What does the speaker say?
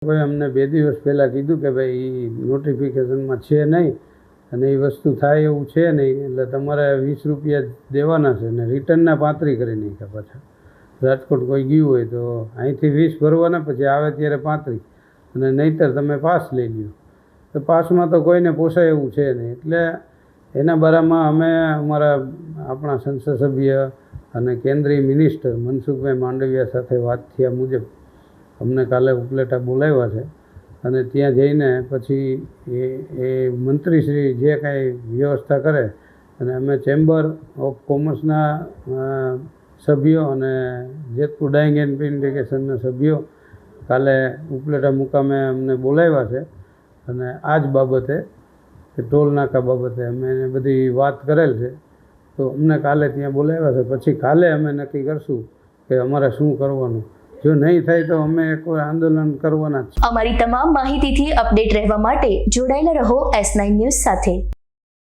કોઈ અમને 2 દિવસ પહેલાં કીધું કે ભાઈ નોટિફિકેશનમાં છે નહીં અને એ વસ્તુ થાય એવું છે નહીં, એટલે તમારે 20 રૂપિયા દેવાના છે અને રિટર્નના 35 કરી નાખ્યા પાછા. રાજકોટ કોઈ ગયું હોય તો અહીંથી 20 ભરવાના, પછી આવે ત્યારે 35, અને નહીંતર તમે પાસ લઈ લ્યો. તો પાસમાં તો કોઈને પોસાય એવું છે નહીં. એટલે એના બારામાં અમે આપણા સંસદ સભ્ય અને કેન્દ્રીય મિનિસ્ટર મનસુખભાઈ માંડવિયા સાથે વાત થયા મુજબ અમને કાલે ઉપલેટા બોલાવ્યા છે, અને ત્યાં જઈને પછી એ મંત્રીશ્રી જે કાંઈ વ્યવસ્થા કરે, અને અમે ચેમ્બર ઓફ કોમર્સના સભ્યો અને જેતપુર ડાઇંગ એન્ડ પ્રિન્ટિફિકેશનના સભ્યો કાલે ઉપલેટા મુકામે અમને બોલાવ્યા છે, અને આ જ બાબતે કે ટોલ નાકા બાબતે અમે એને બધી વાત કરેલ છે. તો અમને કાલે ત્યાં બોલાવ્યા છે, પછી કાલે અમે નક્કી કરશું કે અમારે શું કરવાનું. જો નહીં થાય તો અમે એક આંદોલન કરવાના જ. અમારી તમામ માહિતીથી અપડેટ રહેવા માટે જોડાયેલા રહો S9 ન્યૂઝ સાથે.